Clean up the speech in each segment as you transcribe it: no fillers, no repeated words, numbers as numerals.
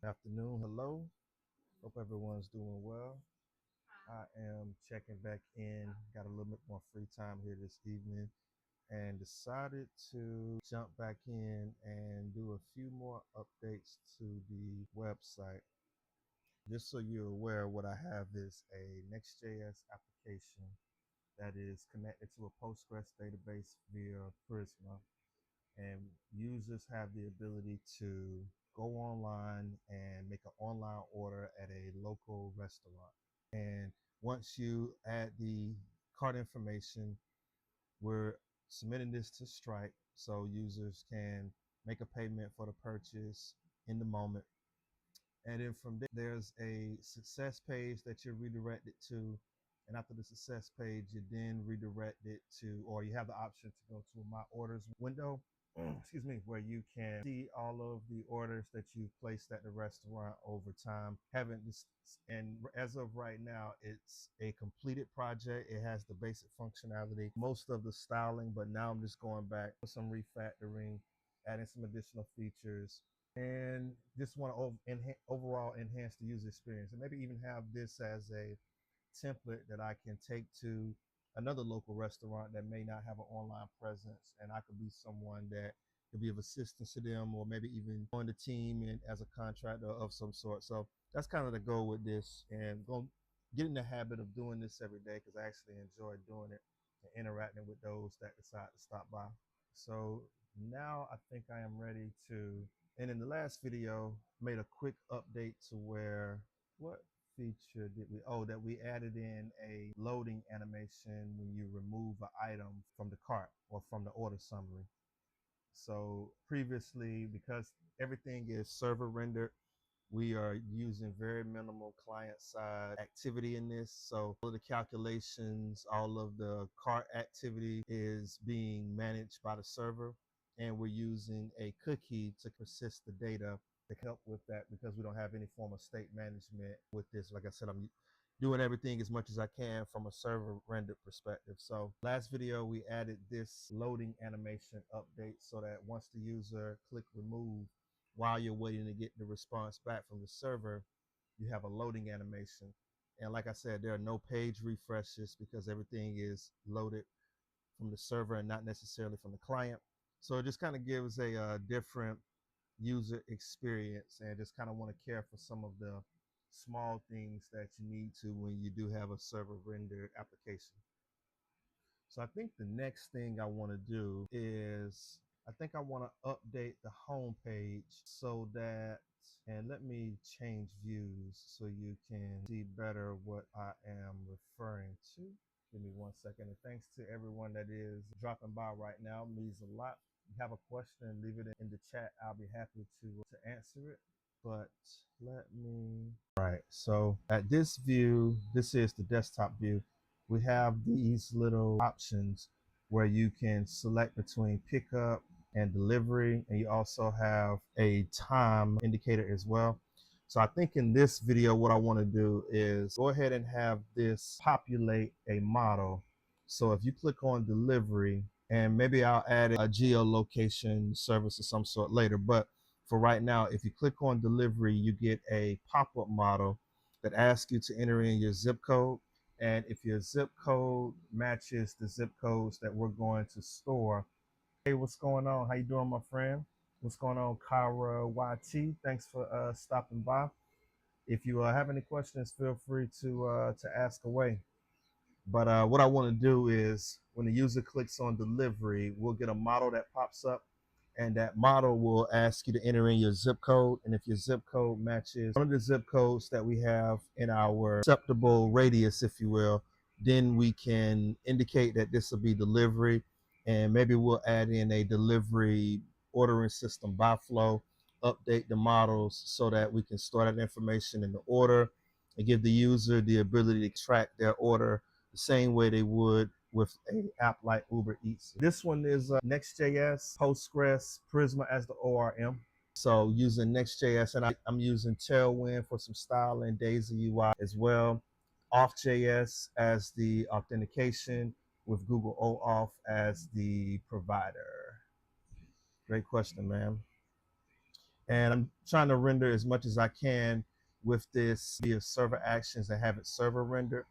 Afternoon, hello. Hope everyone's doing well. I am checking back in. Got a little bit more free time here this evening and decided to jump back in and do a few more updates to the website. Just so you're aware, what I have is a Next.js application that is connected to a Postgres database via Prisma, and users have the ability to go online and make an online order at a local restaurant. And once you add the cart information, we're submitting this to Stripe so users can make a payment for the purchase in the moment. And then from there, there's a success page that you're redirected to. And after the success page, you then redirect it to, or you have the option to go to my orders window, excuse me, where you can see all of the orders that you've placed at the restaurant over time. Haven't this, and as of right now, it's a completed project. It has the basic functionality, most of the styling, but now I'm just going back with some refactoring, adding some additional features, and just want to overall enhance the user experience, and maybe even have this as a template that I can take to another local restaurant that may not have an online presence, and I could be someone that could be of assistance to them, or maybe even join the team and as a contractor of some sort. So that's kind of the goal with this, and go get in the habit of doing this every day because I actually enjoy doing it and interacting with those that decide to stop by. So now I think I am ready to, and in the last video, made a quick update to where, what feature did we, oh, that we added in a loading animation when you remove an item from the cart or from the order summary. So previously, because everything is server rendered, we are using very minimal client side activity in this. So all of the calculations, all of the cart activity is being managed by the server. And we're using a cookie to persist the data to help with that because we don't have any form of state management with this. Like I said, I'm doing everything as much as I can from a server rendered perspective. So last video, we added this loading animation update so that once the user click remove, while you're waiting to get the response back from the server, you have a loading animation. And like I said, there are no page refreshes because everything is loaded from the server and not necessarily from the client. So it just kind of gives a different user experience, and just kind of want to care for some of the small things that you need to when you do have a server rendered application. So I think the next thing I want to do is, I think I want to update the home page so that, and let me change views so you can see better what I am referring to. Give me 1 second. And thanks to everyone that is dropping by right now. It means a lot. If you have a question, leave it in the chat. I'll be happy to answer it. But let me, all right, so at this view, this is the desktop view. We have these little options where you can select between pickup and delivery, and you also have a time indicator as well. So I think in this video, what I want to do is go ahead and have this populate a model. So if you click on delivery, and maybe I'll add a geolocation service of some sort later, but for right now, if you click on delivery, you get a pop-up model that asks you to enter in your zip code. And if your zip code matches the zip codes that we're going to store. Hey, what's going on? How you doing, my friend? What's going on, Kyra YT? Thanks for stopping by. If you have any questions, feel free to ask away. But what I want to do is when the user clicks on delivery, we'll get a model that pops up, and that model will ask you to enter in your zip code. And if your zip code matches one of the zip codes that we have in our acceptable radius, if you will, then we can indicate that this will be delivery. And maybe we'll add in a delivery ordering system by flow, update the models so that we can store that information in the order and give the user the ability to track their order the same way they would with an app like Uber Eats. This one is Next.js, Postgres, Prisma as the ORM. So using Next.js, and I'm using Tailwind for some style and Daisy UI as well. Auth.js as the authentication, with Google OAuth as the provider. Great question, man. And I'm trying to render as much as I can with this via server actions and have it server rendered.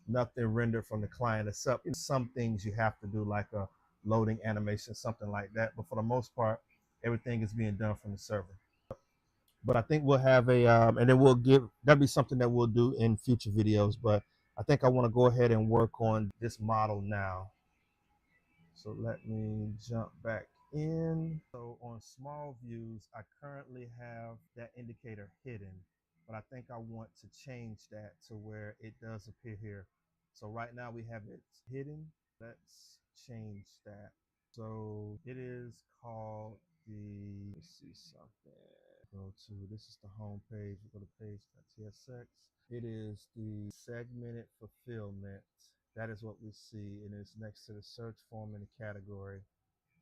Nothing rendered from the client except some things you have to do, like a loading animation, something like that. But for the most part, everything is being done from the server. But I think we'll have a, and then that'll be something that we'll do in future videos. But I think I want to go ahead and work on this model now. So let me jump back in. So on small views, I currently have that indicator hidden, but I think I want to change that to where it does appear here. So right now we have it hidden. Let's change that. So it is called let's see something. This is the home page. We go to page.tsx. It is the segmented fulfillment. That is what we see, and it's next to the search form in the category,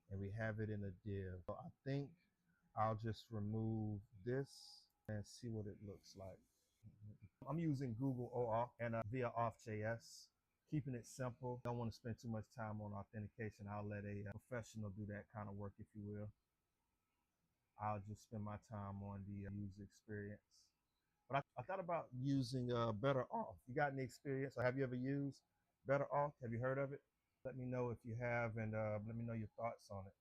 and we have it in a div. So I think I'll just remove this and see what it looks like. I'm using Google OAuth and via auth.js, keeping it simple. Don't want to spend too much time on authentication. I'll let a professional do that kind of work, if you will. I'll just spend my time on the user experience. But I thought about using Better Off. You got any experience, or have you ever used Better Off? Have you heard of it? Let me know if you have, and let me know your thoughts on it.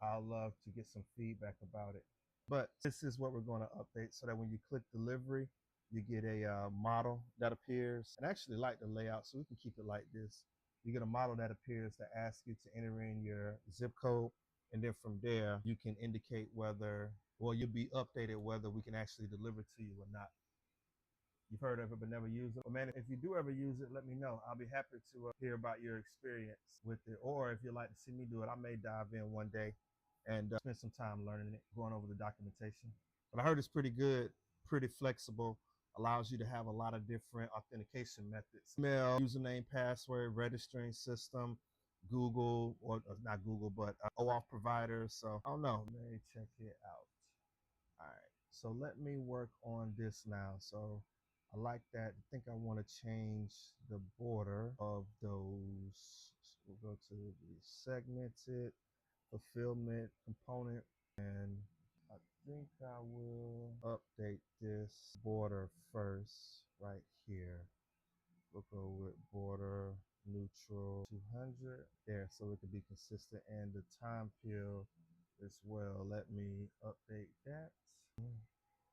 I'll love to get some feedback about it. But this is what we're going to update so that when you click delivery, you get a model that appears. And I actually like the layout, so we can keep it like this. You get a model that appears that asks you to enter in your zip code. And then from there, you can indicate whether, well, you'll be updated whether we can actually deliver to you or not. You've heard of it but never used it. Well, man, if you do ever use it, let me know. I'll be happy to hear about your experience with it. Or if you'd like to see me do it, I may dive in one day and spend some time learning it, going over the documentation. But I heard it's pretty good, pretty flexible, allows you to have a lot of different authentication methods. Email, username, password, registering system, Google, or not Google, but OAuth providers. So I don't know. Let me check it out. All right. So let me work on this now. So I like that. I think I want to change the border of those. So we'll go to the segmented fulfillment component, and I think I will update this border first right here. We'll go with border neutral 200 there, so it can be consistent, and the time field as well. Let me update that.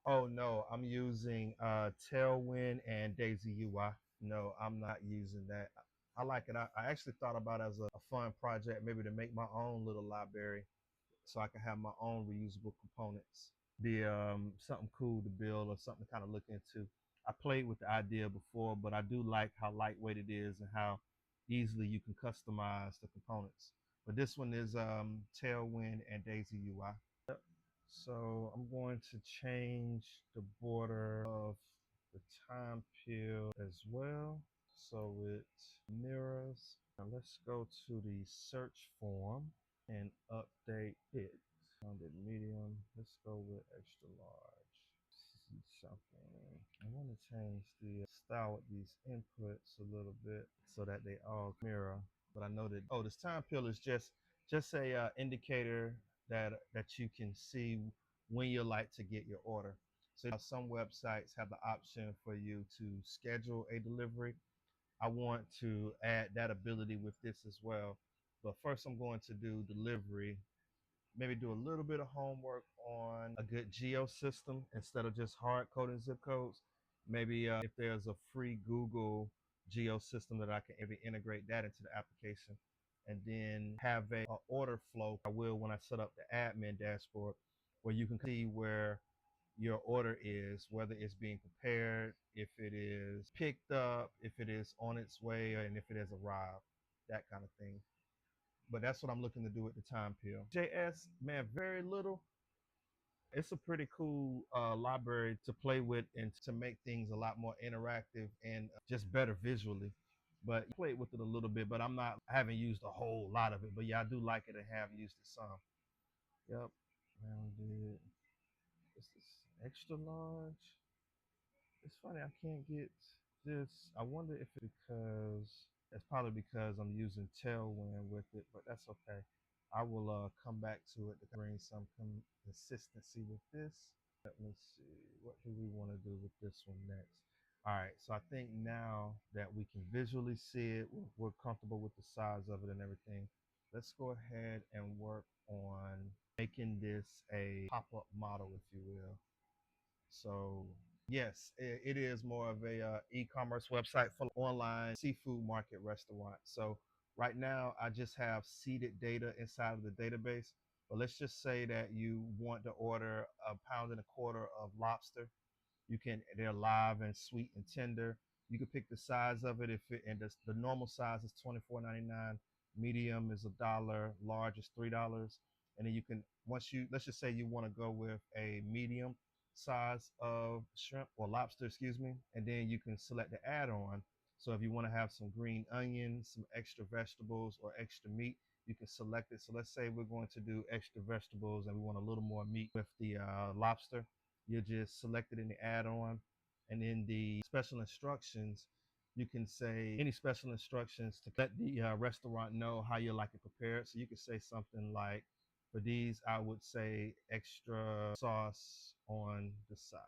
Oh no, I'm using Tailwind and Daisy UI. No, I'm not using that. I like it. I actually thought about it as a fun project, maybe to make my own little library so I can have my own reusable components. Be something cool to build or something to kind of look into. I played with the idea before, but I do like how lightweight it is and how easily you can customize the components. But this one is Tailwind and Daisy UI. So I'm going to change the border of the time field as well. So it mirrors. Now let's go to the search form and update it. Found it medium. Let's go with extra large. See something. I want to change the style of these inputs a little bit so that they all mirror. But I know that, oh, this time field is just a indicator that you can see when you like to get your order. So some websites have the option for you to schedule a delivery. I want to add that ability with this as well. But first I'm going to do delivery, maybe do a little bit of homework on a good geo system instead of just hard coding zip codes. Maybe if there's a free Google geo system that I can maybe integrate that into the application, and then have a order flow. I will when I set up the admin dashboard, where you can see where your order is, whether it's being prepared, if it is picked up, if it is on its way, and if it has arrived, that kind of thing. But that's what I'm looking to do with the time pill. JS, man, very little. It's a pretty cool library to play with and to make things a lot more interactive and just better visually. But I played with it a little bit, but I haven't used a whole lot of it. But yeah, I do like it and have used it some. Yep. Rounded. Is this extra large? It's funny, I can't get this. I wonder if it's because, it's probably because I'm using Tailwind with it, but that's okay. I will come back to it to bring some consistency with this. Let me see, what do we want to do with this one next? All right, so I think now that we can visually see it, we're comfortable with the size of it and everything. Let's go ahead and work on making this a pop-up model, if you will. So yes, it is more of a e-commerce website for online seafood market restaurant. So right now I just have seeded data inside of the database, but let's just say that you want to order 1.25 pounds of lobster. You can, they're live and sweet and tender. You can pick the size of it, if it, and the normal size is $24.99. Medium is $1, large is $3. And then you can, once you, let's just say you want to go with a medium size of shrimp or lobster, excuse me, and then you can select the add-on. So if you want to have some green onions, some extra vegetables, or extra meat, you can select it. So let's say we're going to do extra vegetables and we want a little more meat with the lobster. You just select it in the add-on, and in the special instructions, you can say any special instructions to let the restaurant know how you like it prepared. So you could say something like, for these, I would say extra sauce on the side,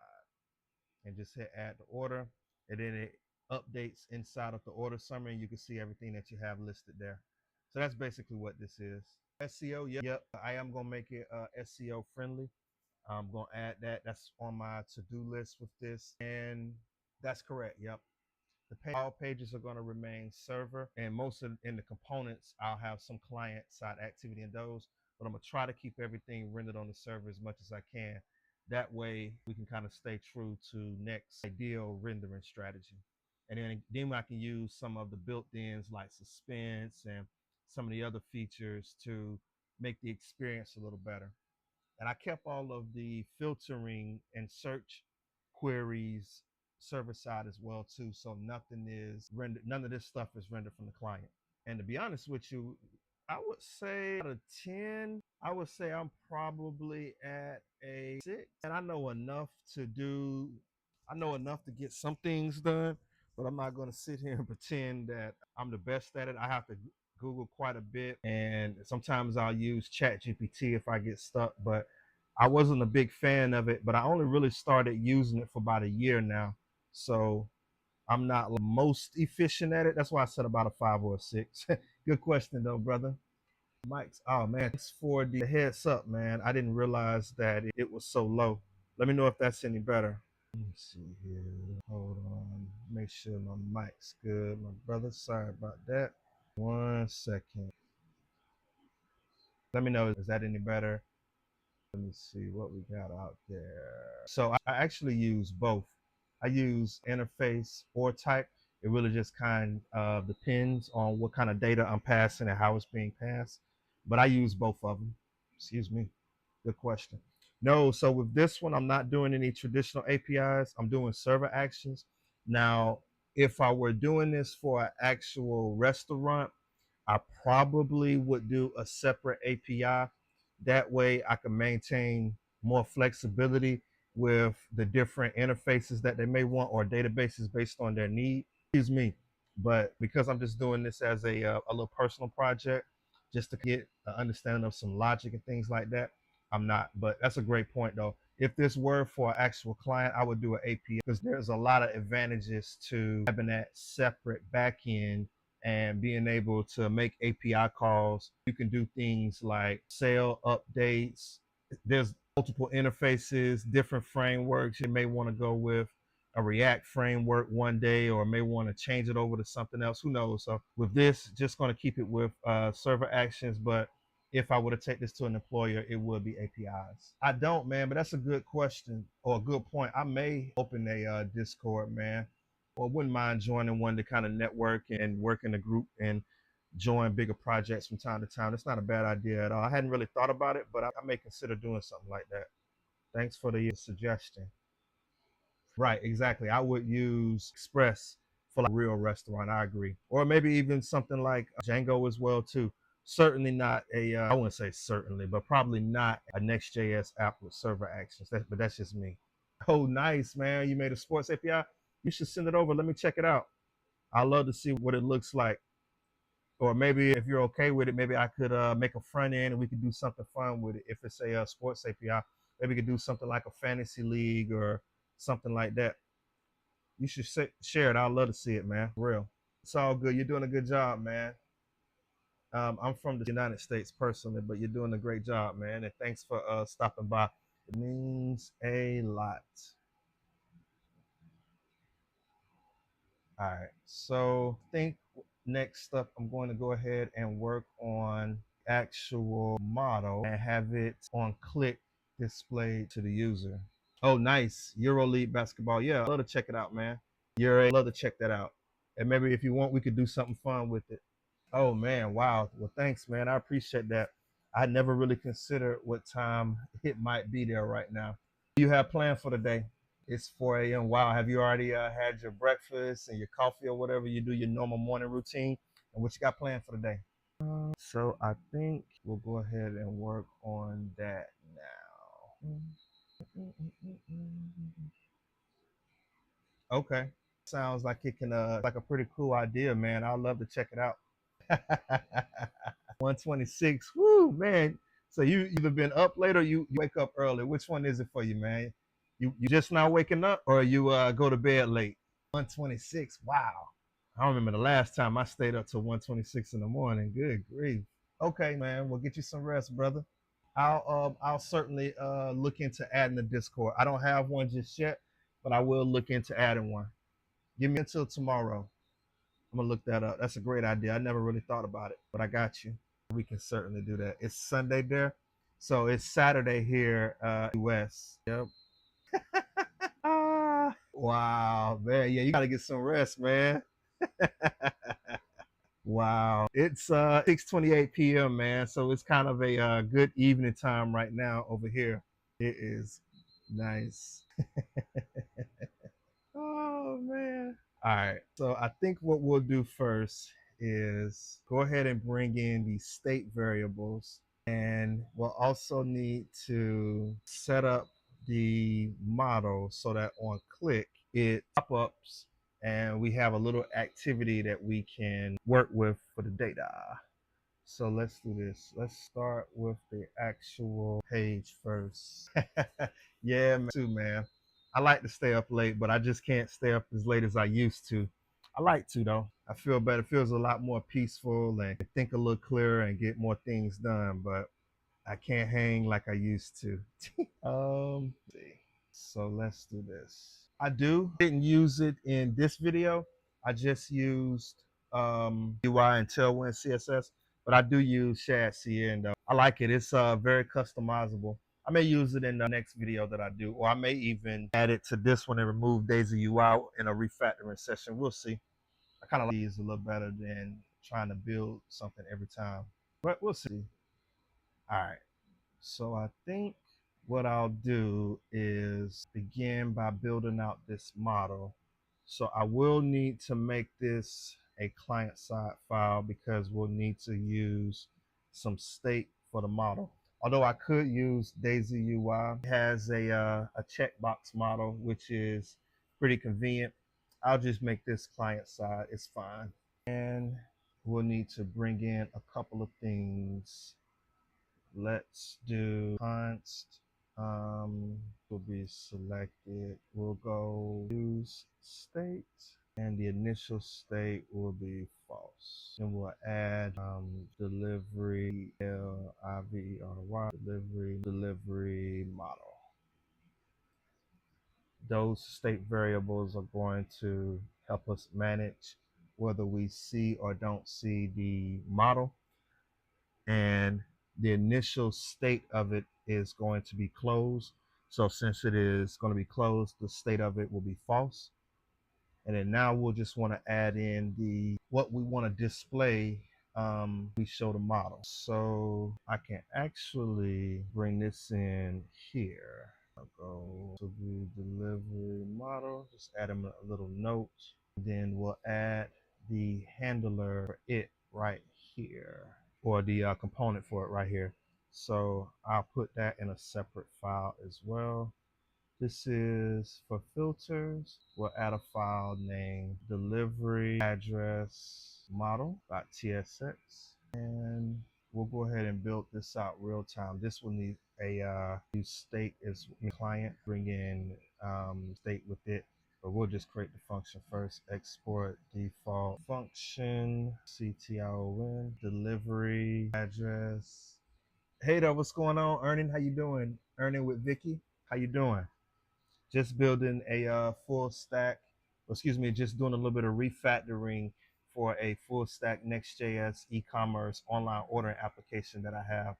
and just hit add to order. And then it updates inside of the order summary, and you can see everything that you have listed there. So that's basically what this is. SEO, yep, I am going to make it SEO friendly. I'm going to add that. That's on my to-do list with this. And that's correct. Yep. All pages are going to remain server, and most of in the components, I'll have some client side activity in those, but I'm going to try to keep everything rendered on the server as much as I can. That way we can kind of stay true to Next ideal rendering strategy. And then I can use some of the built-ins like suspense and some of the other features to make the experience a little better. And I kept all of the filtering and search queries server side as well too. So nothing is rendered, none of this stuff is rendered from the client. And to be honest with you, I would say out of 10, I would say I'm probably at a 6. And I know enough to get some things done, but I'm not going to sit here and pretend that I'm the best at it. I have to Google quite a bit, and sometimes I'll use Chat GPT if I get stuck, but I wasn't a big fan of it, but I only really started using it for about a year now. So I'm not the most efficient at it. That's why I said about a 5 or a 6. Good question though, brother. Mike's, oh man, thanks for the heads up, man. I didn't realize that it was so low. Let me know if that's any better. Let me see here. Hold on. Make sure my mic's good. My brother, sorry about that. 1 second. Let me know, is that any better? Let me see what we got out there. So I actually use both. I use interface or type. It really just kind of depends on what kind of data I'm passing and how it's being passed. But I use both of them. Excuse me. Good question. No, so with this one, I'm not doing any traditional APIs. I'm doing server actions. Now, if I were doing this for an actual restaurant, I probably would do a separate API. That way I can maintain more flexibility with the different interfaces that they may want, or databases based on their need. Excuse me. But because I'm just doing this as a little personal project, just to get an understanding of some logic and things like that, I'm not. But that's a great point though. If this were for an actual client, I would do an API, because there's a lot of advantages to having that separate backend and being able to make API calls. You can do things like sale updates. There's multiple interfaces, different frameworks. You may want to go with a React framework one day, or may want to change it over to something else. Who knows? So with this, just going to keep it with server actions. But if I were to take this to an employer, it would be APIs. I don't, man, but that's a good question, or a good point. I may open a Discord, man, or wouldn't mind joining one to kind of network and work in a group and join bigger projects from time to time. It's not a bad idea at all. I hadn't really thought about it, but I may consider doing something like that. Thanks for the suggestion. Right, exactly. I would use Express for like a real restaurant. I agree. Or maybe even something like Django as well too. Certainly not a, I wouldn't say certainly, but probably not a Next.js app with server actions. But that's just me. Oh, nice, man. You made a sports API. You should send it over. Let me check it out. I love to see what it looks like. Or maybe if you're okay with it, maybe I could make a front end and we could do something fun with it. If it's a sports API, maybe we could do something like a fantasy league or something like that. You should share it. I'd love to see it, man. For real. It's all good. You're doing a good job, man. I'm from the United States personally, but you're doing a great job, man. And thanks for stopping by. It means a lot. All right. So I think next up, I'm going to go ahead and work on actual model and have it on click displayed to the user. Oh, nice. EuroLeague basketball. Yeah, I'd love to check it out, man. I'd love to check that out. And maybe if you want, we could do something fun with it. Oh man, wow. Well, thanks, man. I appreciate that. I never really considered what time it might be there right now. What do you have planned for the day? It's 4 a.m. Wow. Have you already had your breakfast and your coffee or whatever you do, your normal morning routine? And what you got planned for the day? So I think we'll go ahead and work on that now. Okay. Sounds like it can like a pretty cool idea, man. I'd love to check it out. 126. Woo, man. So you either been up late or you wake up early. Which one is it for you, man? You just now waking up or you go to bed late? 126. Wow. I don't remember the last time I stayed up till 126 in the morning. Good grief. Okay, man. We'll get you some rest, brother. I'll certainly look into adding the Discord. I don't have one just yet, but I will look into adding one. Give me until tomorrow. I'm gonna look that up. That's a great idea. I never really thought about it, but I got you. We can certainly do that. It's Sunday there, so it's Saturday here, US. Yep. Wow, man. Yeah, you gotta get some rest, man. Wow. It's 6:28 p.m., man. So it's kind of a good evening time right now over here. It is nice. Oh man. All right. So I think what we'll do first is go ahead and bring in the state variables. And we'll also need to set up the model so that on click it pop-ups and we have a little activity that we can work with for the data. So let's do this. Let's start with the actual page first. Yeah, man, too, man. I like to stay up late, but I just can't stay up as late as I used to. I like to though. I feel better. It feels a lot more peaceful and think a little clearer and get more things done, but I can't hang like I used to. Let's see. So let's do this. Didn't use it in this video. I just used UI and Tailwind CSS, but I do use Shad CN though. I like it. It's very customizable. I may use it in the next video that I do, or I may even add it to this one and remove Daisy UI in a refactoring session. We'll see. I kind of like these a little better than trying to build something every time, but we'll see. All right. So I think what I'll do is begin by building out this model. So I will need to make this a client-side file because we'll need to use some state for the model. Although I could use Daisy UI. It has a checkbox model, which is pretty convenient. I'll just make this client-side. It's fine. And we'll need to bring in a couple of things. Let's do const will be selected. We'll go use state and the initial state will be false. And we'll add delivery livery delivery model. Those state variables are going to help us manage whether we see or don't see the model. And the initial state of it is going to be closed. So since it is going to be closed, the state of it will be false. And then now we'll just want to add in what we want to display. We show the model. So I can actually bring this in here. I'll go to the delivery model, just add them a little note. Then we'll add the handler for it right here, or the component for it right here. So I'll put that in a separate file as well. This is for filters. We'll add a file named delivery address model.tsx, and we'll go ahead and build this out real time. This will need a use state as client, bring in state with it, but we'll just create the function first. Export default function cton delivery address. Hey there, what's going on, Ernie? How you doing? Ernie with Vicky. How you doing? Just building a full stack, excuse me, just doing a little bit of refactoring for a full stack Next.js e-commerce online ordering application that I have.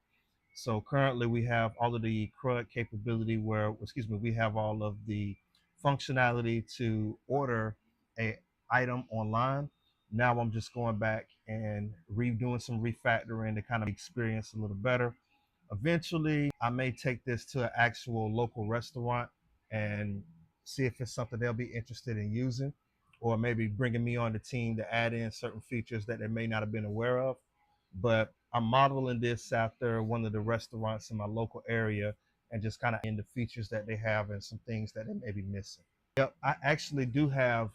So currently we have all of the CRUD capability where, excuse me, we have all of the functionality to order a item online. Now I'm just going back and redoing some refactoring to kind of experience a little better. Eventually, I may take this to an actual local restaurant and see if it's something they'll be interested in using, or maybe bringing me on the team to add in certain features that they may not have been aware of. But I'm modeling this after one of the restaurants in my local area and just kind of in the features that they have and some things that they may be missing. Yep, I actually do have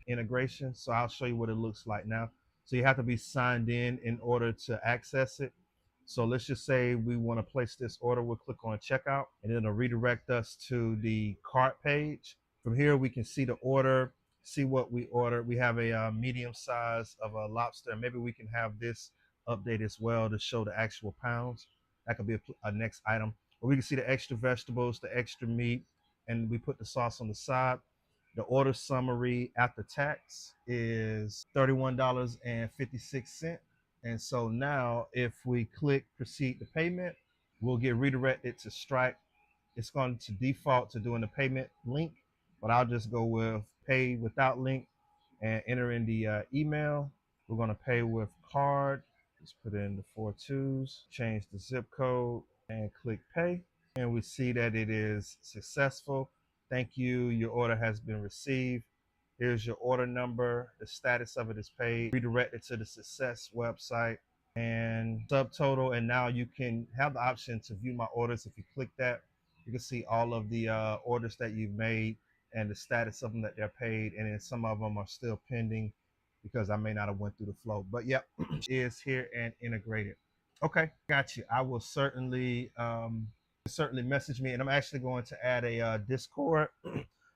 integration, so I'll show you what it looks like now. So you have to be signed in order to access it. So let's just say we want to place this order. We'll click on checkout, and it'll redirect us to the cart page. From here, we can see the order, see what we ordered. We have a medium size of a lobster. Maybe we can have this update as well to show the actual pounds. That could be a next item. Or we can see the extra vegetables, the extra meat, and we put the sauce on the side. The order summary after tax is $31.56. And so now if we click proceed to payment, we'll get redirected to Stripe. It's going to default to doing the payment link, but I'll just go with pay without link and enter in the email. We're going to pay with card. Just put in the 4 2s, change the zip code, and click pay. And we see that it is successful. Thank you. Your order has been received. Here's your order number. The status of it is paid. Redirected to the success website and subtotal. And now you can have the option to view my orders. If you click that, you can see all of the orders that you've made and the status of them that they're paid. And then some of them are still pending because I may not have went through the flow. But yep, is here and integrated. Okay, got you. I will certainly message me, and I'm actually going to add a Discord.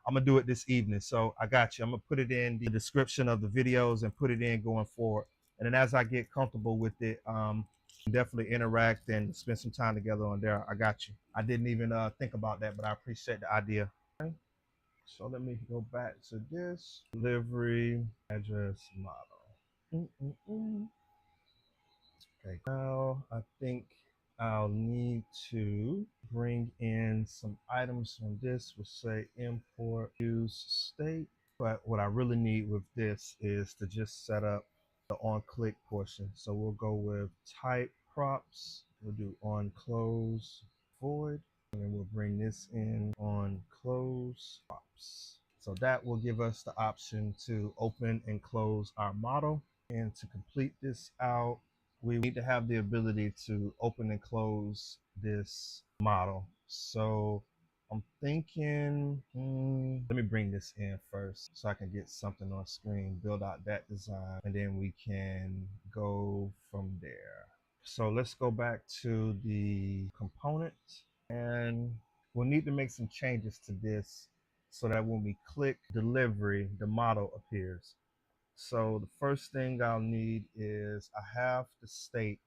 I'm gonna do it this evening, so I got you. I'm gonna put it in the description of the videos and put it in going forward. And then as I get comfortable with it, definitely interact and spend some time together on there. I got you. I didn't even think about that, but I appreciate the idea. Okay. So let me go back to this delivery address model. Okay, now I think I'll need to bring in some items on this. We'll say import use state. But what I really need with this is to just set up the on click portion. So we'll go with type props. We'll do on close void. And then we'll bring this in on close props. So that will give us the option to open and close our model. And to complete this out, we need to have the ability to open and close this model. So I'm thinking, let me bring this in first so I can get something on screen, build out that design, and then we can go from there. So let's go back to the component, and we'll need to make some changes to this so that when we click delivery, the model appears. So the first thing I'll need is I have the state.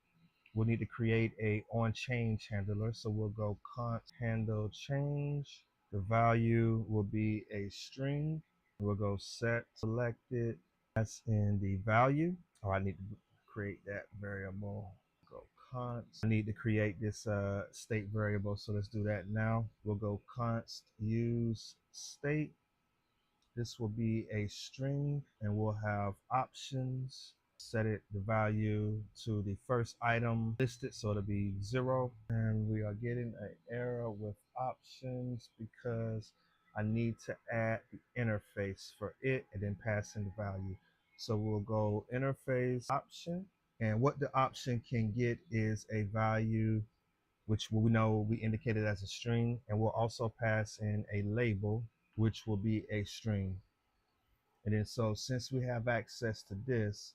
We'll need to create a on change handler. So we'll go const handle change. The value will be a string. We'll go set selected. That's in the value. Oh, I need to create that variable. Go const. I need to create this state variable. So let's do that now. We'll go const use state. This will be a string, and we'll have options. Set it the value to the first item listed, so it'll be 0. And we are getting an error with options because I need to add the interface for it and then pass in the value. So we'll go interface option, and what the option can get is a value which we know we indicated as a string, and we'll also pass in a label, which will be a string. And then so since we have access to this,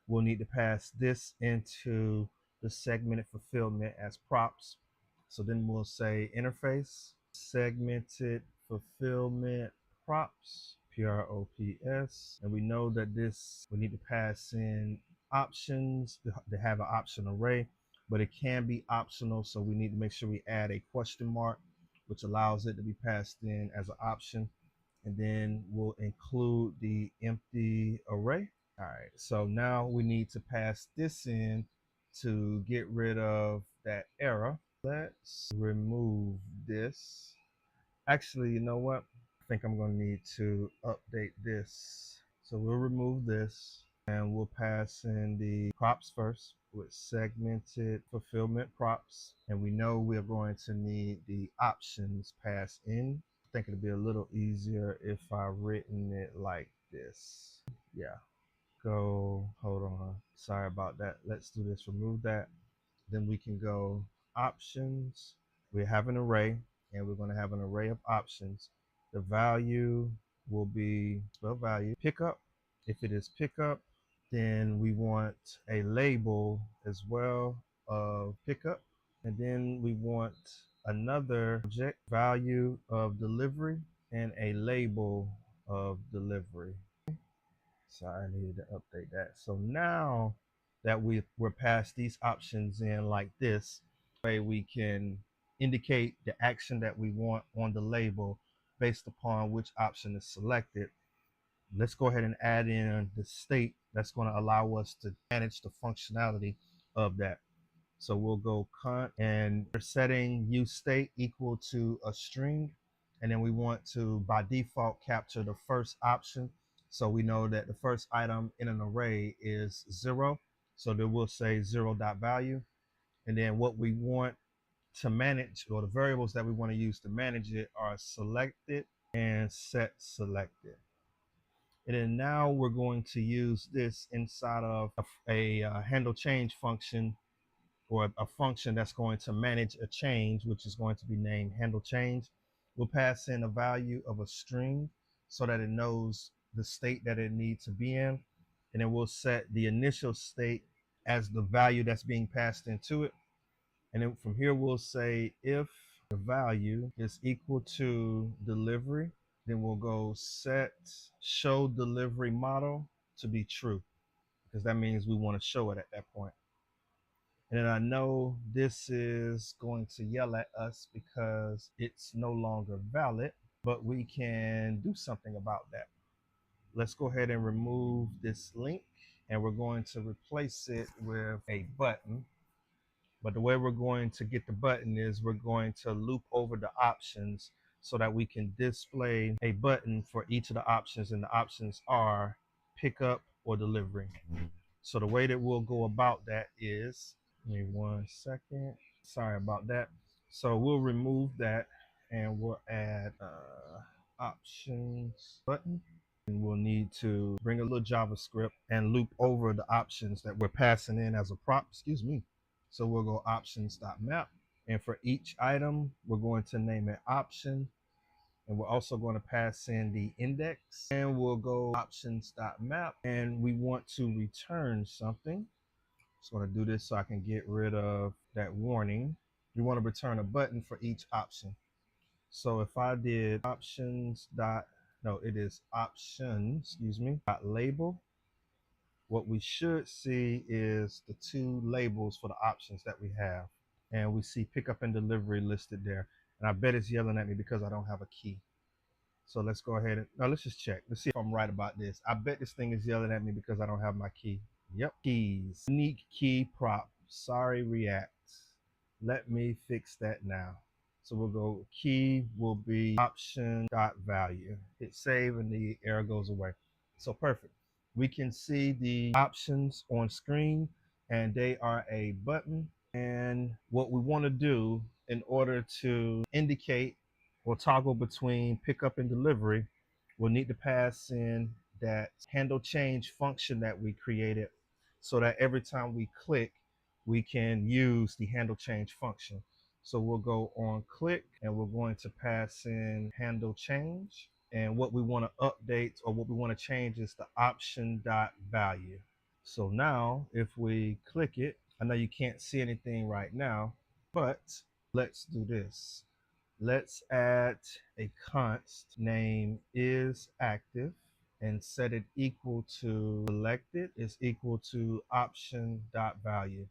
we'll need to pass this into the segmented fulfillment as props. So then we'll say interface, segmented fulfillment props, props. And we know that this, we need to pass in options to have an option array, but it can be optional. So we need to make sure we add a question mark, which allows it to be passed in as an option. And then we'll include the empty array. All right, so now we need to pass this in to get rid of that error. Let's remove this. Actually, you know what? I think I'm going to need to update this. So we'll remove this and we'll pass in the props first with segmented fulfillment props. And we know we're going to need the options passed in. I think it'll be a little easier if I written it like this. Yeah. Hold on. Sorry about that. Let's do this. Remove that. Then we can go options. We have an array and we're going to have an array of options. The value will be spell value pickup. If it is pickup, then we want a label as well of pickup. And then we want another object value of delivery and a label of delivery. So I needed to update that. So now that we're past these options in like this, way we can indicate the action that we want on the label based upon which option is selected. Let's go ahead and add in the state that's going to allow us to manage the functionality of that. So we'll go const, and we're setting use state equal to a string. And then we want to, by default, capture the first option. So we know that the first item in an array is 0. So then we'll say 0.value. And then what we want to manage, or the variables that we want to use to manage it, are selected and set selected. And then now we're going to use this inside of a handle change function, or a function that's going to manage a change, which is going to be named handle change. We'll pass in a value of a string so that it knows the state that it needs to be in. And then we'll set the initial state as the value that's being passed into it. And then from here, we'll say if the value is equal to delivery, then we'll go set show delivery model to be true, because that means we want to show it at that point. And then I know this is going to yell at us because it's no longer valid, but we can do something about that. Let's go ahead and remove this link, and we're going to replace it with a button. But the way we're going to get the button is we're going to loop over the options so that we can display a button for each of the options, and the options are pickup or delivery. So the way that we'll go about that is, give me 1 second. Sorry about that. So we'll remove that and we'll add options button. And we'll need to bring a little JavaScript and loop over the options that we're passing in as a prop. Excuse me. So we'll go options.map. And for each item, we're going to name it option. And we're also going to pass in the index, and we'll go options.map, and we want to return something. Just going to do this so I can get rid of that warning. We want to return a button for each option. So if I did options dot, no, it is options, excuse me, dot label, what we should see is the 2 labels for the options that we have. And we see pickup and delivery listed there. And I bet it's yelling at me because I don't have a key. So let's go ahead and, now let's just check. Let's see if I'm right about this. I bet this thing is yelling at me because I don't have my key. Yep, keys. Unique key prop. Sorry, React. Let me fix that now. So we'll go key will be option.value. Hit save and the error goes away. So perfect. We can see the options on screen and they are a button. And what we want to do in order to indicate or toggle between pickup and delivery, we'll need to pass in that handle change function that we created so that every time we click, we can use the handle change function. So we'll go on click and we're going to pass in handle change. And what we want to update or what we want to change is the option dot value. So now if we click it, I know you can't see anything right now, but let's do this. Let's add a const name is active and set it equal to selected is equal to option dot value.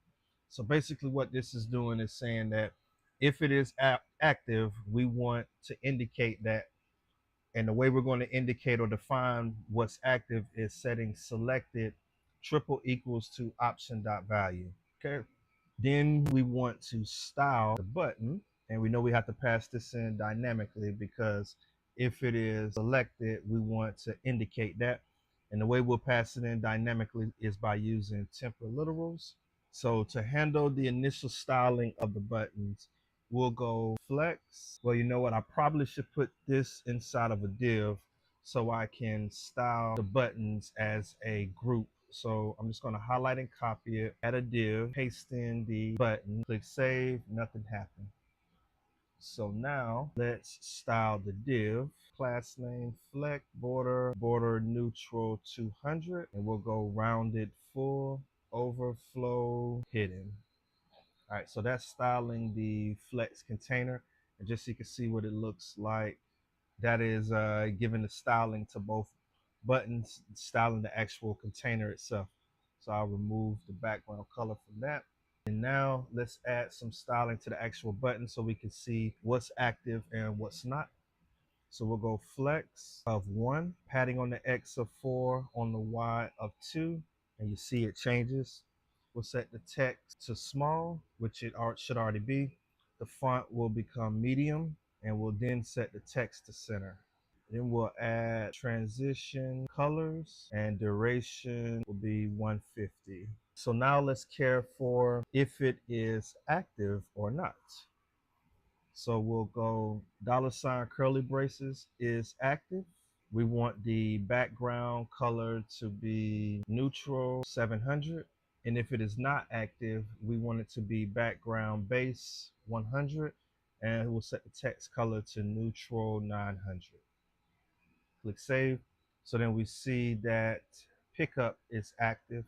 So basically what this is doing is saying that if it is active, we want to indicate that, and the way we're going to indicate or define what's active is setting selected triple equals to option dot value. Okay. Then we want to style the button, and we know we have to pass this in dynamically because if it is selected, we want to indicate that. And the way we'll pass it in dynamically is by using temporal literals. So to handle the initial styling of the buttons, we'll go flex. Well, you know what? I probably should put this inside of a div so I can style the buttons as a group. So I'm just going to highlight and copy it, add a div, paste in the button, click save, nothing happened. So now let's style the div. Class name flex, border neutral 200, and we'll go rounded full, overflow hidden. All right, so that's styling the flex container. And just so you can see what it looks like, that is giving the styling to both buttons, styling the actual container itself. So I'll remove the background color from that. And now let's add some styling to the actual button so we can see what's active and what's not. So we'll go flex of 1, padding on the X of 4, on the Y of 2, and you see it changes. We'll set the text to small, which it should already be. The font will become medium, and we'll then set the text to center. Then we'll add transition colors, and duration will be 150. So now let's care for if it is active or not. So we'll go $ curly braces is active. We want the background color to be neutral 700. And if it is not active, we want it to be background base 100. And we'll set the text color to neutral 900. Click save. So then we see that pickup is active.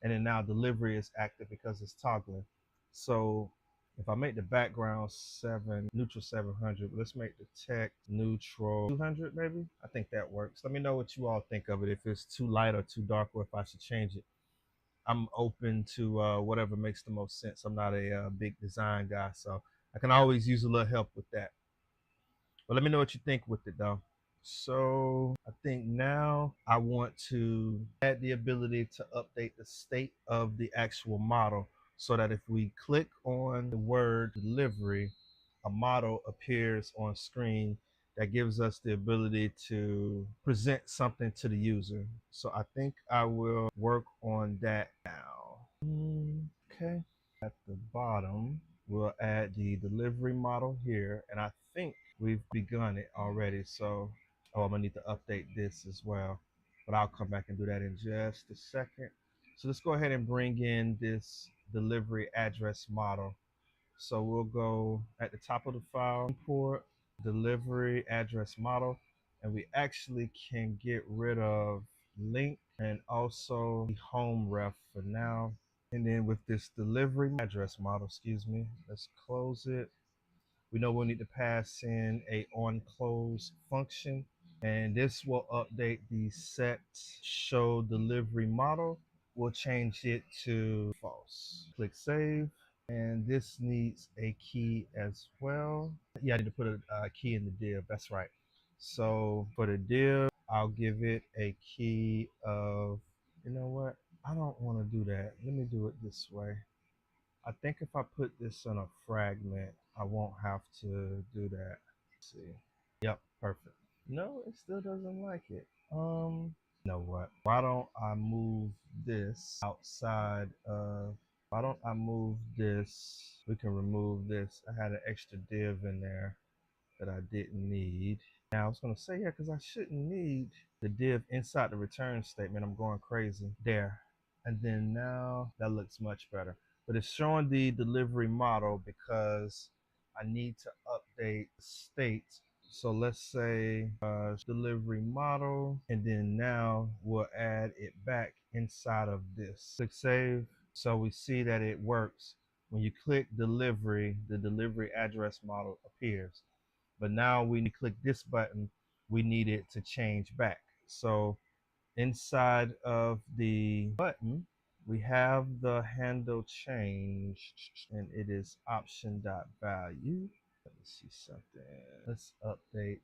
And then now delivery is active because it's toggling. So if I make the background neutral 700, let's make the text neutral 200 maybe. I think that works. Let me know what you all think of it, if it's too light or too dark, or if I should change it. I'm open to whatever makes the most sense. I'm not a big design guy, so I can always use a little help with that. But let me know what you think with it though. So I think now I want to add the ability to update the state of the actual model so that if we click on the word delivery, a model appears on screen that gives us the ability to present something to the user. So I think I will work on that now. Okay. At the bottom, we'll add the delivery model here, and I think we've begun it already. So, oh, I'm gonna need to update this as well, but I'll come back and do that in just a second. So let's go ahead and bring in this delivery address model. So we'll go at the top of the file, import delivery address model, and we actually can get rid of link and also the home ref for now. And then with this delivery address model, let's close it. We know we'll need to pass in a onClose function, and this will update the set show delivery model. We'll change it to false. Click save, and this needs a key as well. Yeah, I need to put a key in the div. That's right. So for the div, I'll give it a key of, you know what? I don't want to do that. Let me do it this way. I think if I put this in a fragment, I won't have to do that. Let's see. Yep, perfect. No, it still doesn't like it. You know what? Why don't I move this outside of, why don't I move this? We can remove this. I had an extra div in there that I didn't need. Now I was gonna say, yeah, because I shouldn't need the div inside the return statement. I'm going crazy there. And then now that looks much better. But it's showing the delivery model because I need to update state. So let's say delivery model, and then now we'll add it back inside of this. Click save. So we see that it works. When you click delivery, the delivery address model appears. But now when you click this button, we need it to change back. So inside of the button, we have the handle change, and it is option.value. Let me see something. Let's update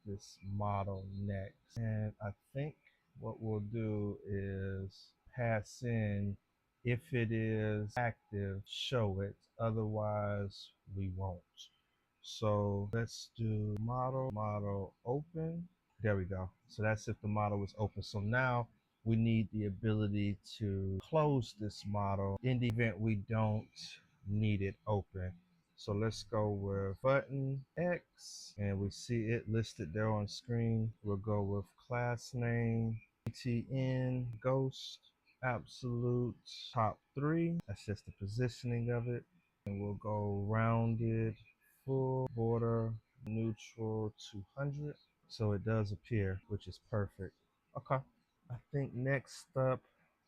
this model next. And I think what we'll do is pass in, if it is active, show it. Otherwise, we won't. So let's do model open. There we go. So that's if the model is open. So now we need the ability to close this model in the event we don't need it open. So let's go with button X, and we see it listed there on screen. We'll go with class name, ETN, ghost, absolute, top 3. That's just the positioning of it. And we'll go rounded, full, border, neutral, 200. So it does appear, which is perfect. Okay. I think next up,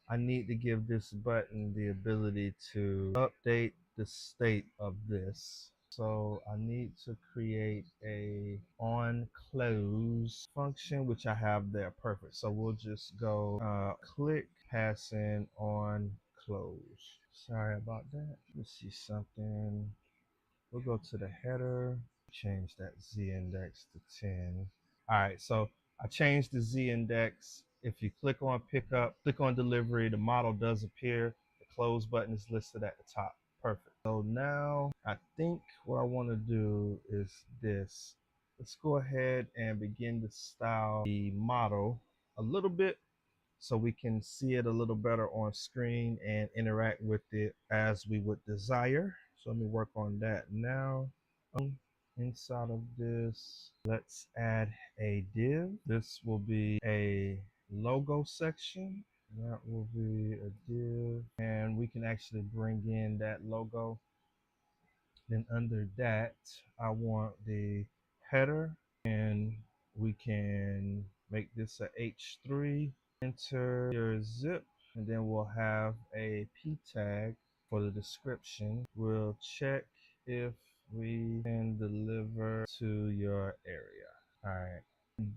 I need to give this button the ability to update the state of this. So I need to create a on close function, which I have there. Perfect. So we'll just go click, pass in on close. Sorry about that. Let's see something. We'll go to the header, change that Z index to 10. All right, so I changed the Z index. If you click on pickup, click on delivery, the model does appear. The close button is listed at the top. Perfect. So now I think what I want to do is this. Let's go ahead and begin to style the model a little bit so we can see it a little better on screen and interact with it as we would desire. So let me work on that now. Inside of this, let's add a div. This will be a logo section. That will be a div, and we can actually bring in that logo. Then under that, I want the header, and we can make this a H3. Enter your zip, and then we'll have a P tag for the description. We'll check if we can deliver to your area. All right.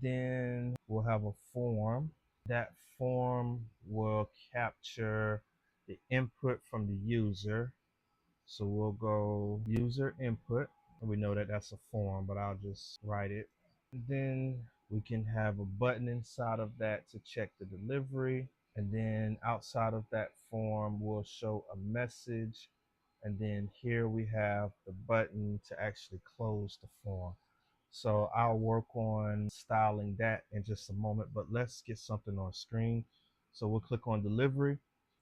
Then we'll have a form. That form will capture the input from the user. So we'll go user input. We know that that's a form, but I'll just write it. Then we can have a button inside of that to check the delivery. And then outside of that form, we'll show a message. And then here we have the button to actually close the form. So I'll work on styling that in just a moment, but let's get something on screen. So we'll click on delivery.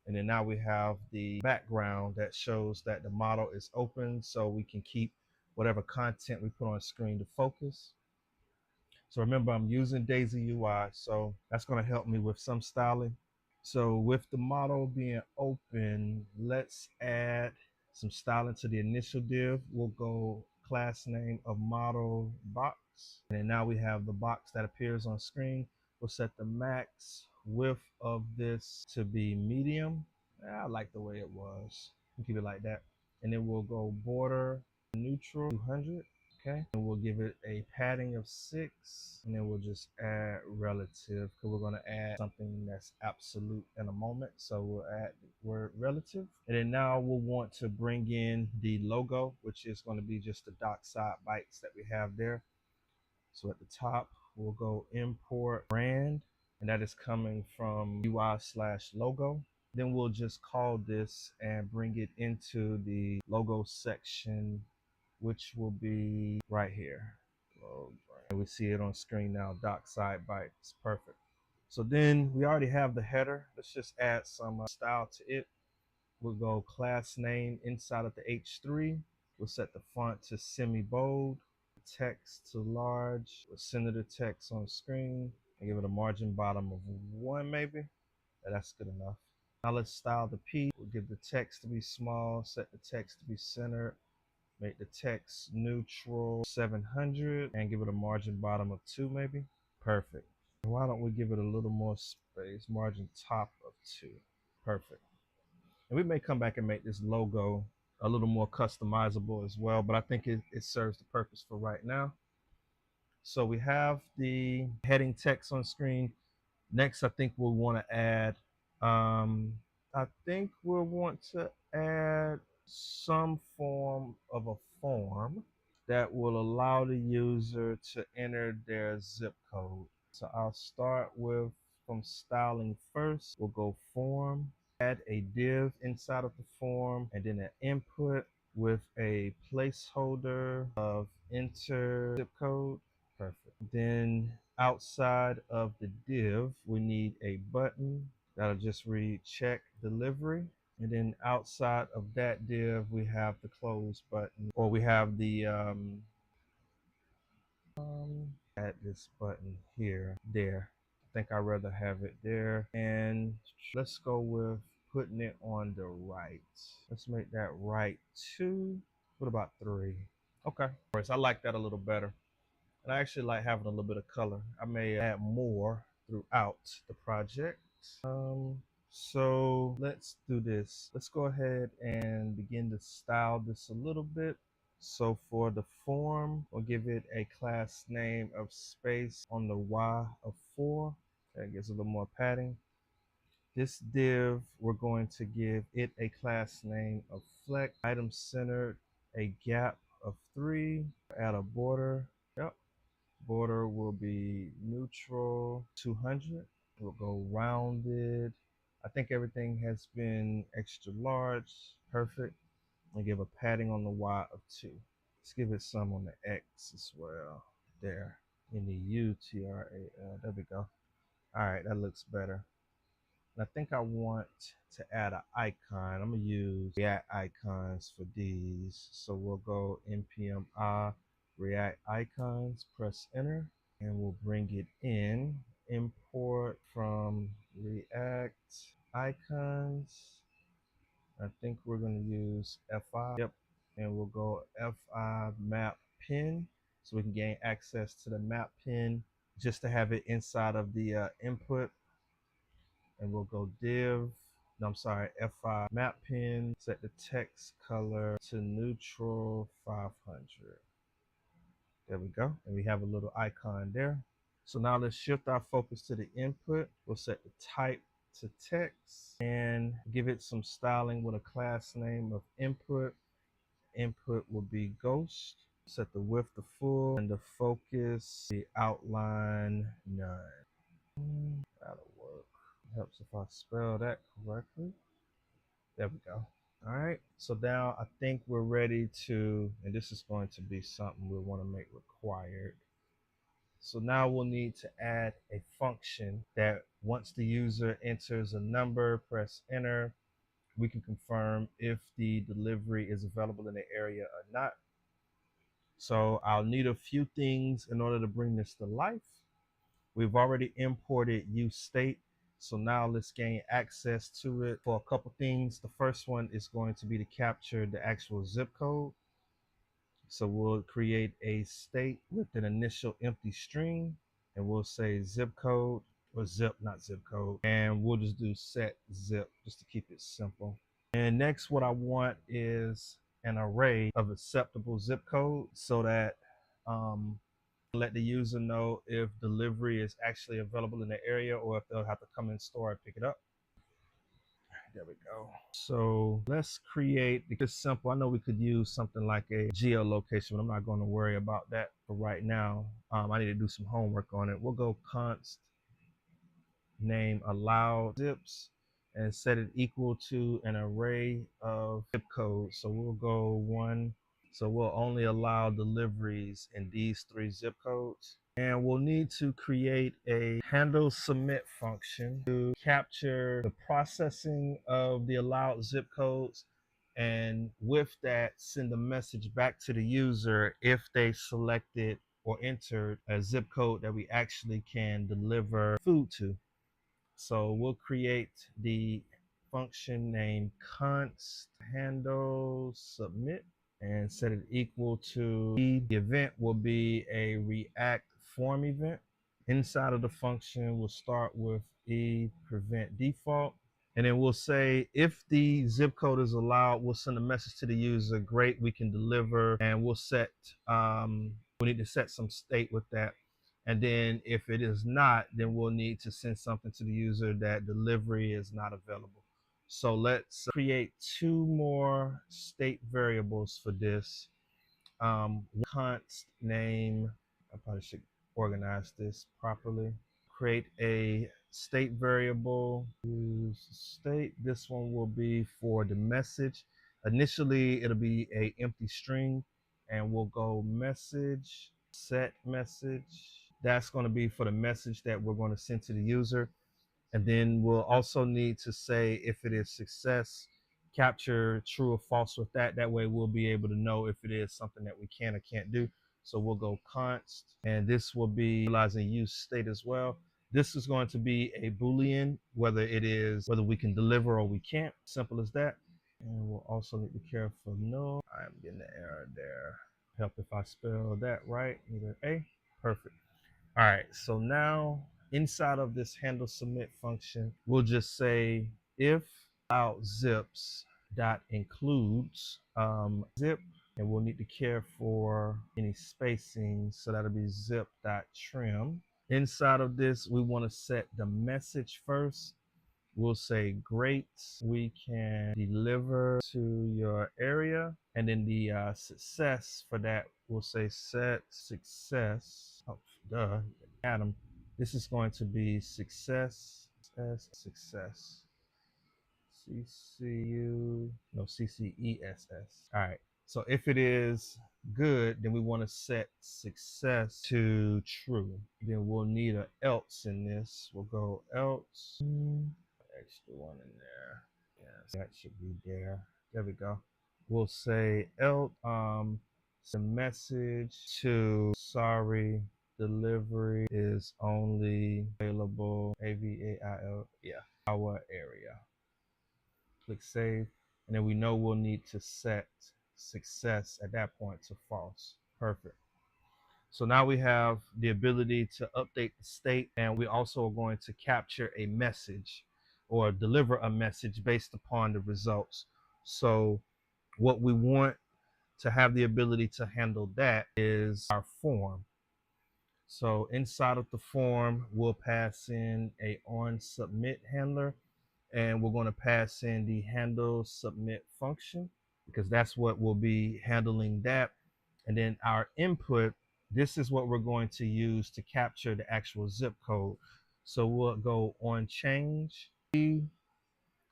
And then now we have the background that shows that the model is open, so we can keep whatever content we put on screen to focus. So remember, I'm using Daisy UI, so that's going to help me with some styling. So with the model being open, let's add some styling to the initial div. We'll go class name of model box. And then now we have the box that appears on screen. We'll set the max width of this to be medium. I like the way it was. We'll keep it like that. And then we'll go border neutral 200. Okay, and we'll give it a padding of 6, and then we'll just add relative, because we're going to add something that's absolute in a moment. So we'll add the word relative, and then now we'll want to bring in the logo, which is going to be just the dockside bytes that we have there. So at the top, we'll go import brand, and that is coming from UI/logo. Then we'll just call this and bring it into the logo section, which will be right here. And we see it on screen now, dockside bytes. Perfect. So then we already have the header. Let's just add some style to it. We'll go class name inside of the H3. We'll set the font to semi-bold, text to large. We'll center the text on screen and give it a margin bottom of 1 maybe. That's good enough. Now let's style the P. We'll give the text to be small, set the text to be centered. Make the text neutral 700 and give it a margin bottom of 2 maybe. Perfect. Why don't we give it a little more space? Margin top of 2. Perfect. And we may come back and make this logo a little more customizable as well, but I think it serves the purpose for right now. So we have the heading text on screen. Next, I think we'll want to add, I think we'll want to add some form of a form that will allow the user to enter their zip code. So I'll start with from styling first. We'll go form, add a div inside of the form, and then an input with a placeholder of enter zip code. Perfect. Then outside of the div, we need a button that'll just read check delivery. And then outside of that div, we have the close button, or we have the add this button here, there. I think I'd rather have it there. And let's go with putting it on the right. Let's make that right 2. What about 3? Okay. I like that a little better. And I actually like having a little bit of color. I may add more throughout the project. So let's do this. Let's go ahead and begin to style this a little bit. So for the form, we'll give it a class name of space on the Y of 4. That gives a little more padding. This div, we're going to give it a class name of flex, item centered, a gap of 3, add a border. Yep. Border will be neutral 200. We'll go rounded. I think everything has been extra large. Perfect. And give a padding on the Y of 2. Let's give it some on the X as well. There. In the UTRAL. There we go. All right, that looks better. And I think I want to add an icon. I'm going to use React icons for these. So we'll go npm React icons, press enter, and we'll bring it in. Import from React icons. I think we're going to use fi. Yep. And we'll go fi map pin so we can gain access to the map pin just to have it inside of the input. And we'll go div, no, I'm sorry, fi map pin, set the text color to neutral 500. There we go. And we have a little icon there. So now let's shift our focus to the input. We'll set the type to text and give it some styling with a class name of input. Input will be ghost. Set the width to full and the focus, the outline none. That'll work. Helps if I spell that correctly. There we go. All right. So now I think we're ready to, and this is going to be something we want to make required. So now we'll need to add a function that once the user enters a number, press enter, we can confirm if the delivery is available in the area or not. So I'll need a few things in order to bring this to life. We've already imported useState. So now let's gain access to it for a couple things. The first one is going to be to capture the actual zip code. So we'll create a state with an initial empty string, and we'll say zip code, or zip, not zip code. And we'll just do set zip just to keep it simple. And next, what I want is an array of acceptable zip code so that let the user know if delivery is actually available in the area or if they'll have to come in store and pick it up. There we go. So let's create, because simple. I know we could use something like a geolocation, but I'm not going to worry about that for right now. I need to do some homework on it. We'll go const name allow zips and set it equal to an array of zip codes. So we'll go 1. So we'll only allow deliveries in these 3 zip codes. And we'll need to create a handle submit function to capture the processing of the allowed zip codes. And with that, send a message back to the user if they selected or entered a zip code that we actually can deliver food to. So we'll create the function named const handle submit, and set it equal to the event will be a React form event. Inside of the function, we'll start with prevent default. And then we'll say if the zip code is allowed, we'll send a message to the user. Great, we can deliver, and we'll set. We need to set some state with that. And then if it is not, then we'll need to send something to the user that delivery is not available. So let's create two more state variables for this. Const name. I probably should organize this properly. Create a state variable, use state. This one will be for the message. Initially, it'll be a empty string, and we'll go message, set message. That's going to be for the message that we're going to send to the user. And then we'll also need to say if it is success, capture true or false with that. That way we'll be able to know if it is something that we can or can't do. So we'll go const, and this will be utilizing use state as well. This is going to be a Boolean, whether we can deliver or we can't. Simple as that. And we'll also need to be careful. No, I'm getting an error there. Help if I spell that right. Either A. Perfect. All right, so now inside of this handle submit function, we'll just say if out zips dot includes zip, and we'll need to care for any spacing, so that'll be zip dot trim. Inside of this, we want to set the message first. We'll say great, we can deliver to your area. And then the success for that, we'll say set success. Oh, duh, Adam. This is going to be success, success. CCESS. All right. So if it is good, then we want to set success to true. Then we'll need an else in this. We'll go else. Extra one in there. Yes, that should be there. There we go. We'll say else. Some message to sorry, delivery is only available AVAIL. Yeah, our area. Click save, and then we know we'll need to set success at that point to false. Perfect. So now we have the ability to update the state, and we also are going to capture a message or deliver a message based upon the results. So what we want to have the ability to handle that is our form. So inside of the form, we'll pass in a on submit handler, and we're going to pass in the handle submit function because that's what will be handling that. And then our input, this is what we're going to use to capture the actual zip code. So we'll go on change, and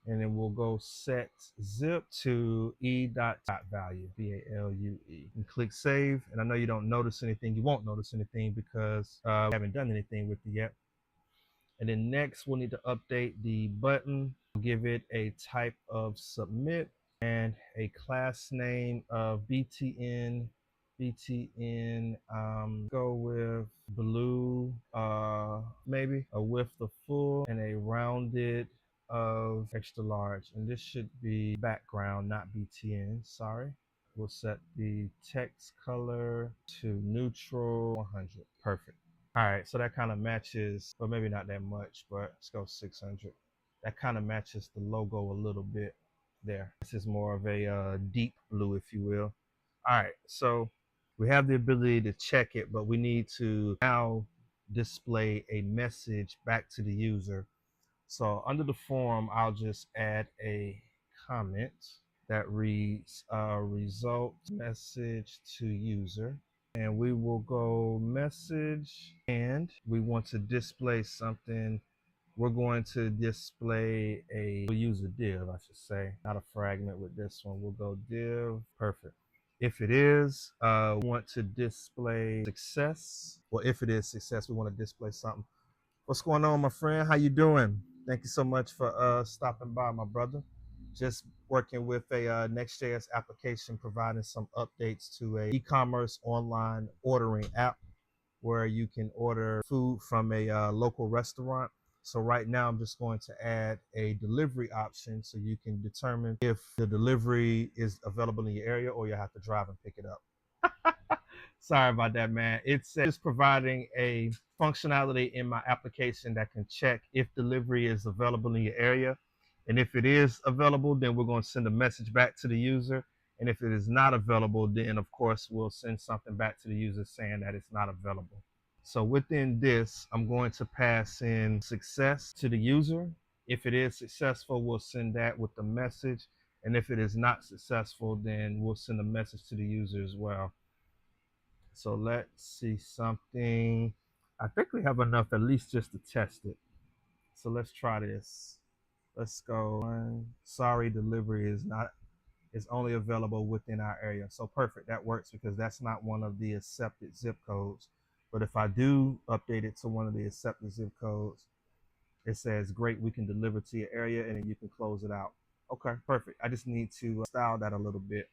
then we'll go set zip to value, VALUE, and click save. And I know you don't notice anything. You won't notice anything because we haven't done anything with it yet. And then next, we'll need to update the button. We'll give it a type of submit and a class name of BTN. Go with blue, maybe a width of full and a rounded of extra large. And this should be background, not BTN, sorry. We'll set the text color to neutral 100. Perfect. All right, so that kind of matches, or maybe not that much, but let's go 600. That kind of matches the logo a little bit there. This is more of a deep blue, if you will. All right, so we have the ability to check it, but we need to now display a message back to the user. So under the form, I'll just add a comment that reads result message to user. And we will go message, and we want to display something. We're going to display we'll use a div, I should say, not a fragment with this one. We'll go div, perfect. If it is, we want to display success. Well, if it is success, we want to display something. What's going on, my friend? How you doing? Thank you so much for stopping by, my brother. Just working with a Next.js application, providing some updates to a e-commerce online ordering app where you can order food from a local restaurant. So right now I'm just going to add a delivery option so you can determine if the delivery is available in your area or you have to drive and pick it up. Sorry about that, man. It's just providing a functionality in my application that can check if delivery is available in your area. And if it is available, then we're going to send a message back to the user. And if it is not available, then of course we'll send something back to the user saying that it's not available. So within this, I'm going to pass in success to the user. If it is successful, we'll send that with the message. And if it is not successful, then we'll send a message to the user as well. So let's see something. I think we have enough at least just to test it. So let's try this. Let's go. Sorry, delivery is only available within our area. So perfect, that works because that's not one of the accepted zip codes. But if I do update it to one of the accepted zip codes, it says, great, we can deliver to your area and then you can close it out. Okay, perfect. I just need to style that a little bit.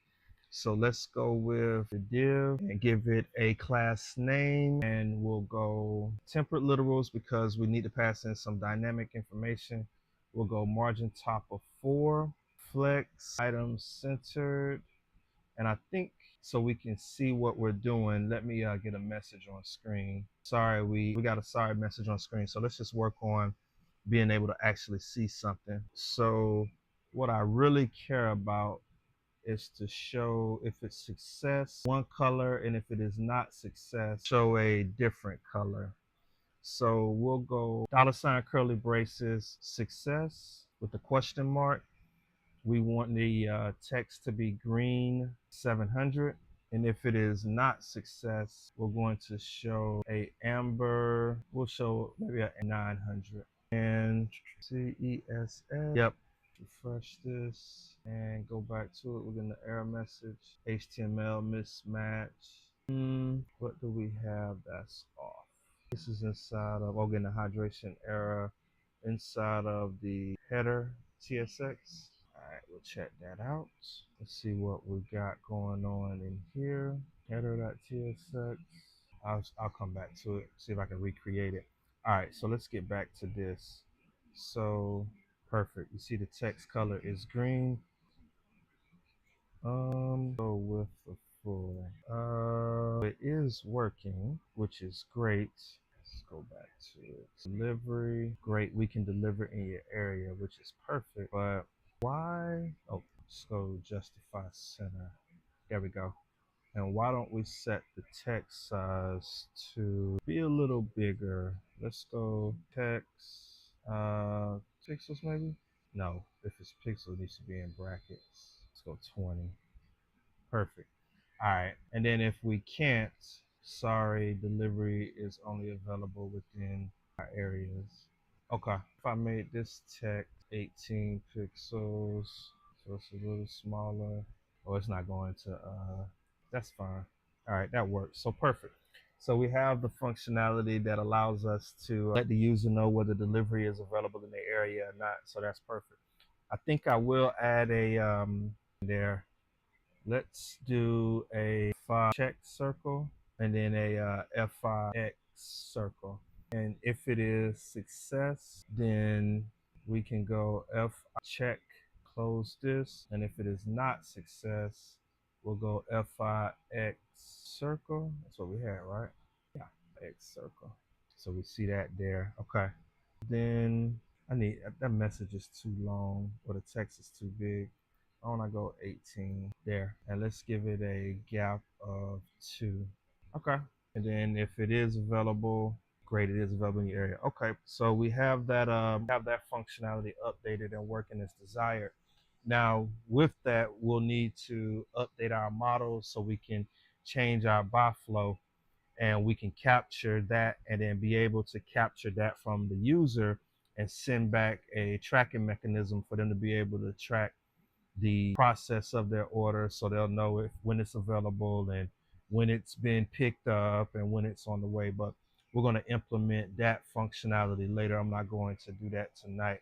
So let's go with the div and give it a class name, and we'll go temperate literals because we need to pass in some dynamic information. We'll go margin top of 4, flex, items centered, and I think so we can see what we're doing. Let me get a message on screen. Sorry, we got a sorry message on screen. So let's just work on being able to actually see something. So what I really care about is to show if it's success, one color, and if it is not success, show a different color. So we'll go $ curly braces, success with the question mark. We want the text to be green 700. And if it is not success, we're going to show a amber, we'll show maybe a 900. And CESS, yep. Refresh this and go back to it. We're getting the error message. HTML mismatch. What do we have that's off? This is inside of, getting the hydration error inside of the header TSX. All right, we'll check that out. Let's see what we got going on in here. Header.tsx. I'll come back to it, see if I can recreate it. All right, so let's get back to this. So perfect. You see the text color is green. Go with the full. It is working, which is great. Let's go back to it. Delivery, great. We can deliver in your area, which is perfect. But why? Oh, let's go justify center. There we go. And why don't we set the text size to be a little bigger? Let's go text, pixels maybe? No, if it's pixels, it needs to be in brackets. Let's go 20. Perfect. All right. And then if we can't, sorry, delivery is only available within our areas. Okay. If I made this text 18 pixels, so it's a little smaller. Oh, it's not going to, that's fine. All right, that works. So perfect. So we have the functionality that allows us to let the user know whether delivery is available in the area or not. So that's perfect. I think I will add a there. Let's do a F5 check circle and then a F5 X circle. And if it is success, then we can go F check, close this. And if it is not success, we'll go F5 X circle. That's what we had, right? Yeah, X circle. So we see that there. Okay. Then I need, that message is too long or the text is too big. I want to go 18 there, and let's give it a gap of 2. Okay. And then if it is available, great, it is available in your area. Okay, so we have that functionality updated and working as desired. Now with that, we'll need to update our models so we can change our by flow, and we can capture that and then be able to capture that from the user and send back a tracking mechanism for them to be able to track the process of their order, so they'll know if when it's available and when it's been picked up and when it's on the way. But we're going to implement that functionality later. I'm not going to do that tonight.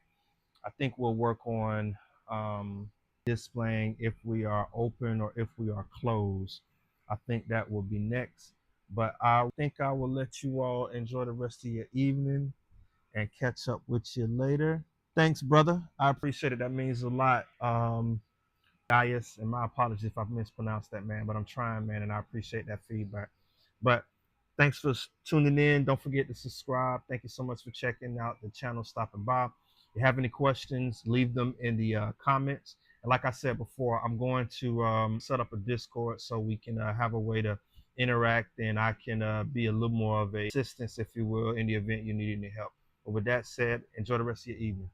I think we'll work on displaying if we are open or if we are closed. I think that will be next. But I think I will let you all enjoy the rest of your evening, and catch up with you later. Thanks, brother. I appreciate it. That means a lot. Gaius, and my apologies if I've mispronounced that, man, but I'm trying, man, and I appreciate that feedback. But thanks for tuning in. Don't forget to subscribe. Thank you so much for checking out the channel, stopping by. If you have any questions, leave them in the comments. And like I said before, I'm going to set up a Discord so we can have a way to interact, and I can be a little more of a assistance, if you will, in the event you need any help. But with that said, enjoy the rest of your evening.